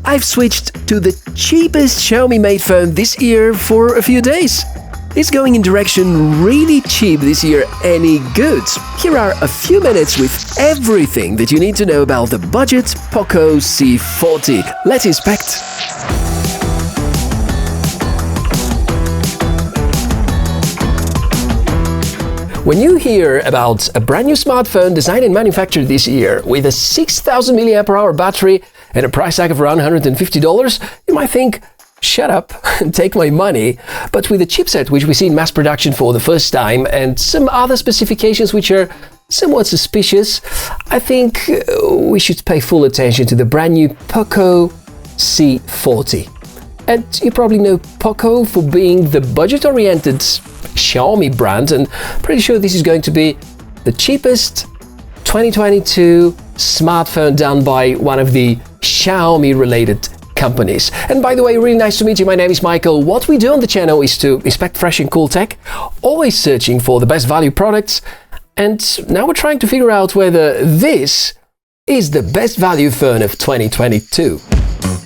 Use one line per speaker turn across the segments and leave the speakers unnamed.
I've switched to the cheapest Xiaomi-made phone this year for a few days. It's going in direction really cheap this year, any good. Here are a few minutes with everything that you need to know about the budget Poco C40. Let's inspect. When you hear about a brand new smartphone designed and manufactured this year with a 6,000 mAh battery and a price tag of around $150, you might think, shut up and take my money. But with a chipset which we see in mass production for the first time and some other specifications which are somewhat suspicious, I think we should pay full attention to the brand new Poco C40. And you probably know Poco for being the budget-oriented Xiaomi brand, and pretty sure this is going to be the cheapest 2022 smartphone done by one of the Xiaomi-related companies. And by the way, really nice to meet you. My name is Michael. What we do on the channel is to inspect fresh and cool tech, always searching for the best value products. And now we're trying to figure out whether this is the best value phone of 2022.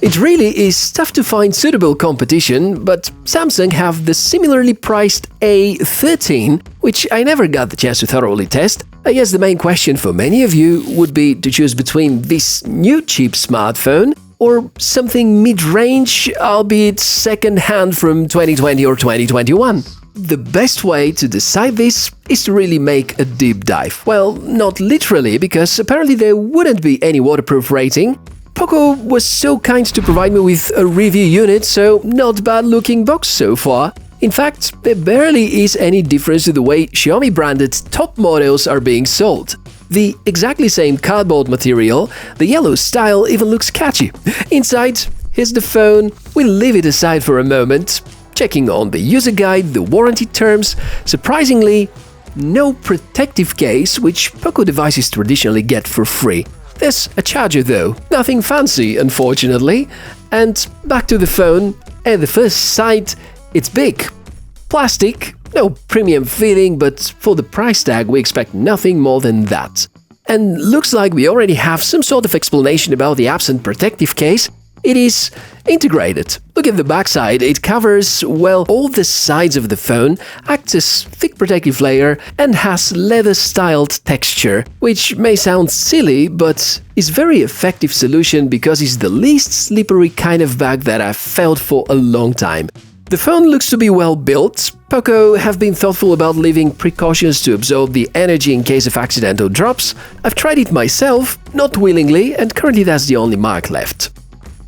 It really is tough to find suitable competition, but Samsung have the similarly priced A13, which I never got the chance to thoroughly test. I guess the main question for many of you would be to choose between this new cheap smartphone or something mid-range, albeit second-hand from 2020 or 2021. The best way to decide this is to really make a deep dive. Well, not literally, because apparently there wouldn't be any waterproof rating. Poco was so kind to provide me with a review unit, so not bad looking box so far. In fact, there barely is any difference to the way Xiaomi branded top models are being sold. The exactly same cardboard material, the yellow style even looks catchy. Inside, here's the phone. We'll leave it aside for a moment. Checking on the user guide, the warranty terms, surprisingly, no protective case, which Poco devices traditionally get for free. There's a charger though, nothing fancy unfortunately. And back to the phone, at the first sight, it's big. Plastic, no premium feeling, but for the price tag we expect nothing more than that. And looks like we already have some sort of explanation about the absent protective case. It is integrated. Look at the backside, it covers, well, all the sides of the phone, acts as thick protective layer and has leather-styled texture, which may sound silly, but is very effective solution because it's the least slippery kind of bag that I've felt for a long time. The phone looks to be well built. Poco have been thoughtful about leaving precautions to absorb the energy in case of accidental drops. I've tried it myself, not willingly, and currently that's the only mark left.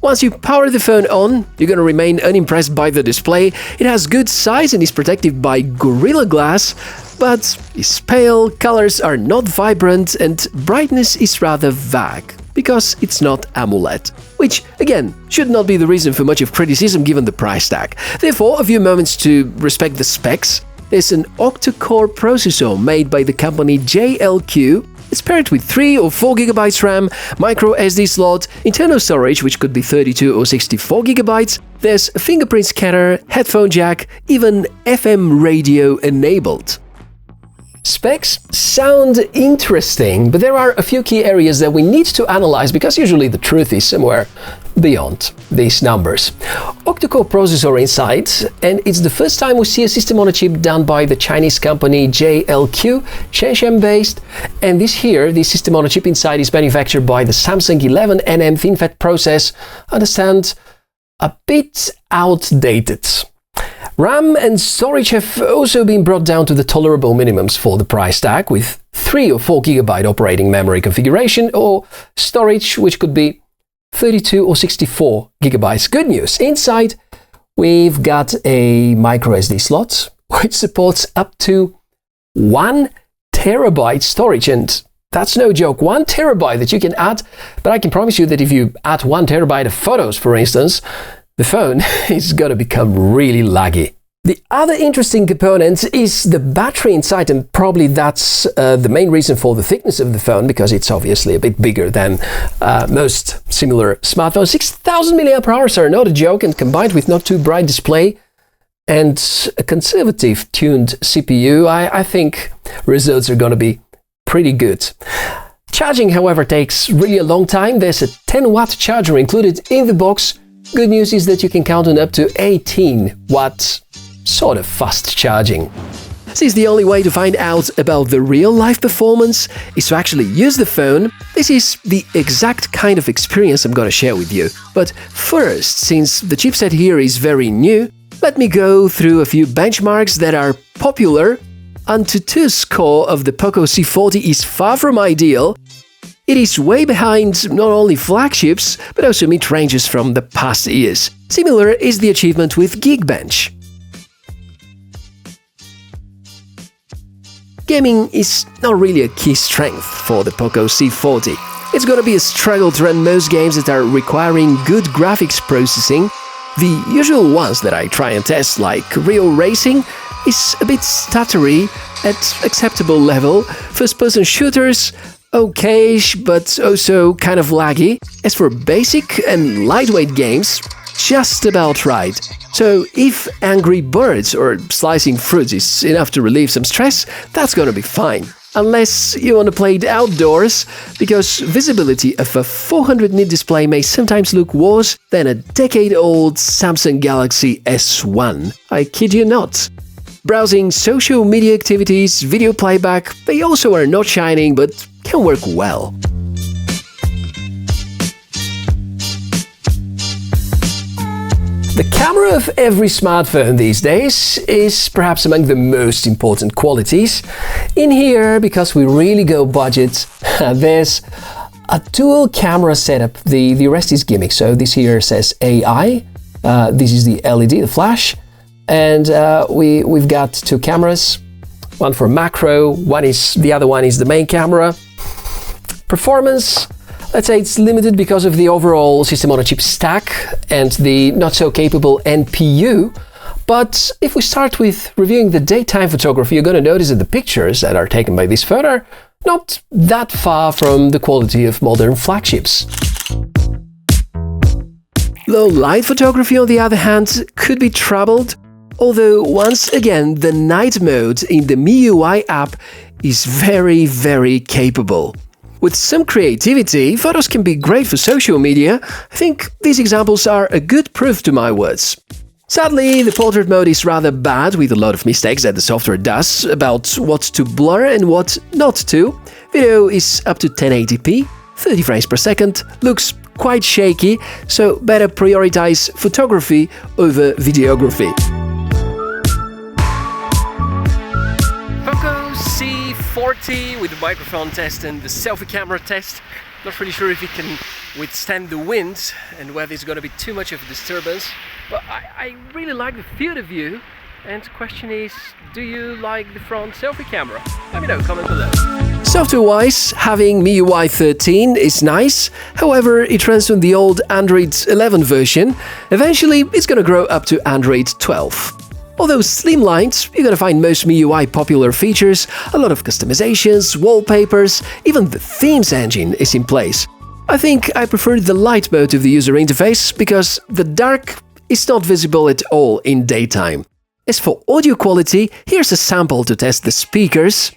Once you power the phone on, you're gonna remain unimpressed by the display. It has good size and is protected by Gorilla Glass, but it's pale, colors are not vibrant, and brightness is rather vague, because it's not AMOLED. Which, again, should not be the reason for much of criticism given the price tag. Therefore, a few moments to respect the specs. There's an octa-core processor made by the company JLQ. It's paired with 3 or 4 GB RAM, micro SD slot, internal storage which could be 32 or 64 GB. There's a fingerprint scanner, headphone jack, even FM radio enabled. Specs sound interesting, but there are a few key areas that we need to analyze because usually the truth is somewhere beyond these numbers. Octa-core processor inside, and it's the first time we see a system on a chip done by the Chinese company JLQ, Shenzhen based, and this system on a chip inside is manufactured by the Samsung 11nm FinFET process. Understand, a bit outdated. RAM and storage have also been brought down to the tolerable minimums for the price tag, with 3 or 4 GB operating memory configuration or storage which could be 32 or 64 GB. Good news, inside we've got a micro SD slot which supports up to 1 TB storage, and that's no joke, 1 TB that you can add, but I can promise you that if you add 1 TB of photos, for instance, the phone is gonna become really laggy. The other interesting component is the battery inside, and probably that's the main reason for the thickness of the phone, because it's obviously a bit bigger than most similar smartphones. 6,000 mAh are not a joke, and combined with not too bright display and a conservative tuned CPU, I think results are gonna be pretty good. Charging, however, takes really a long time. There's a 10-watt charger included in the box. Good news is that you can count on up to 18-watt sort of fast charging. Since the only way to find out about the real-life performance is to actually use the phone, this is the exact kind of experience I'm gonna share with you. But first, since the chipset here is very new, let me go through a few benchmarks that are popular. AnTuTu score of the Poco C40 is far from ideal. It is way behind not only flagships, but also mid-ranges from the past years. Similar is the achievement with Geekbench. Gaming is not really a key strength for the Poco C40. It's gonna be a struggle to run most games that are requiring good graphics processing. The usual ones that I try and test, like real racing, is a bit stuttery at acceptable level. First-person shooters, okay-ish, but also kind of laggy. As for basic and lightweight games, just about right. So if Angry Birds or slicing fruits is enough to relieve some stress, that's gonna be fine. Unless you want to play it outdoors, because visibility of a 400 nit display may sometimes look worse than a decade-old Samsung Galaxy S1. I kid you not. Browsing social media activities, video playback, they also are not shining but can work well. The camera of every smartphone these days is perhaps among the most important qualities. In here, because we really go budget, there's a dual camera setup. The rest is gimmick. So this here says AI, this is the LED, the flash, and we've got two cameras, one for macro, the other one is the main camera. Performance, let's say it's limited because of the overall system-on-a-chip stack and the not-so-capable NPU. But if we start with reviewing the daytime photography, you're going to notice that the pictures that are taken by this phone are not that far from the quality of modern flagships. Low-light photography, on the other hand, could be troubled, although once again the night mode in the MIUI app is very, very capable. With some creativity, photos can be great for social media. I think these examples are a good proof to my words. Sadly, the portrait mode is rather bad, with a lot of mistakes that the software does about what to blur and what not to. Video is up to 1080p, 30 frames per second, looks quite shaky, so better prioritize photography over videography. Poco C40 with the microphone test and the selfie camera test. Not really sure if it can withstand the wind and whether it's going to be too much of a disturbance. But I really like the field of view. And the question is, do you like the front selfie camera? Let me know, comment below. Software-wise, having MIUI 13 is nice. However, it runs on the old Android 11 version. Eventually, it's going to grow up to Android 12. Although streamlined, you're gonna find most MIUI popular features, a lot of customizations, wallpapers, even the themes engine is in place. I think I prefer the light mode of the user interface because the dark is not visible at all in daytime. As for audio quality, here's a sample to test the speakers.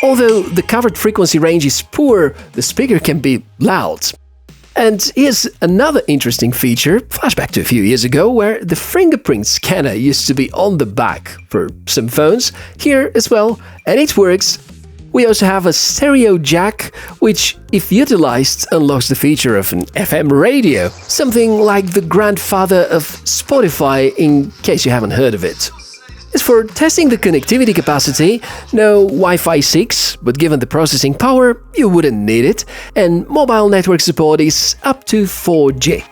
Although the covered frequency range is poor, the speaker can be loud. And here's another interesting feature, flashback to a few years ago, where the fingerprint scanner used to be on the back for some phones, here as well, and it works. We also have a stereo jack, which, if utilized, unlocks the feature of an FM radio, something like the grandfather of Spotify, in case you haven't heard of it. As for testing the connectivity capacity, no Wi-Fi 6, but given the processing power, you wouldn't need it, and mobile network support is up to 4G.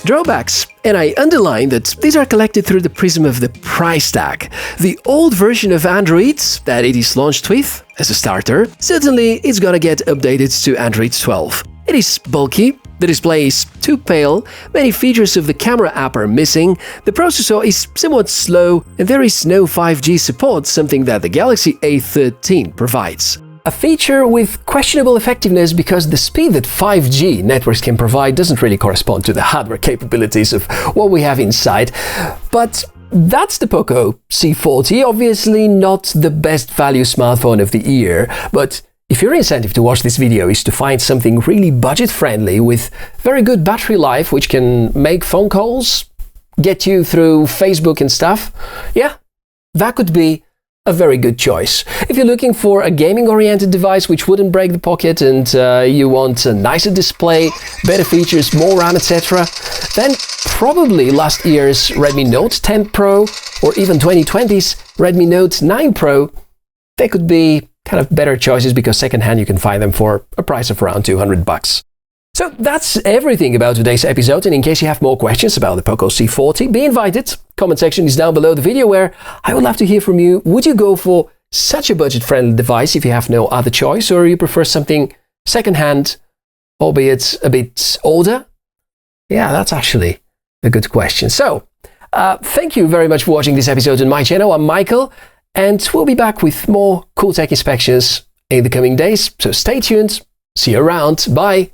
Drawbacks, and I underline that these are collected through the prism of the price tag. The old version of Android that it is launched with, as a starter, certainly is gonna get updated to Android 12. It is bulky, the display is too pale, many features of the camera app are missing, the processor is somewhat slow, and there is no 5G support, something that the Galaxy A13 provides. a feature with questionable effectiveness because the speed that 5G networks can provide doesn't really correspond to the hardware capabilities of what we have inside. But that's the Poco C40, obviously not the best value smartphone of the year, but if your incentive to watch this video is to find something really budget-friendly with very good battery life, which can make phone calls, get you through Facebook and stuff, yeah, that could be a very good choice. If you're looking for a gaming-oriented device which wouldn't break the pocket and you want a nicer display, better features, more RAM, etc., then probably last year's Redmi Note 10 Pro or even 2020's Redmi Note 9 Pro, they could be kind of better choices because secondhand you can find them for a price of around $200. So that's everything about today's episode, and in case you have more questions about the Poco C40, be invited. Comment section is down below the video where I would love to hear from you. Would you go for such a budget-friendly device if you have no other choice, or you prefer something secondhand, albeit a bit older? Yeah, that's actually a good question. So, thank you very much for watching this episode on my channel. I'm Michael, and we'll be back with more cool tech inspections in the coming days. So stay tuned. See you around. Bye.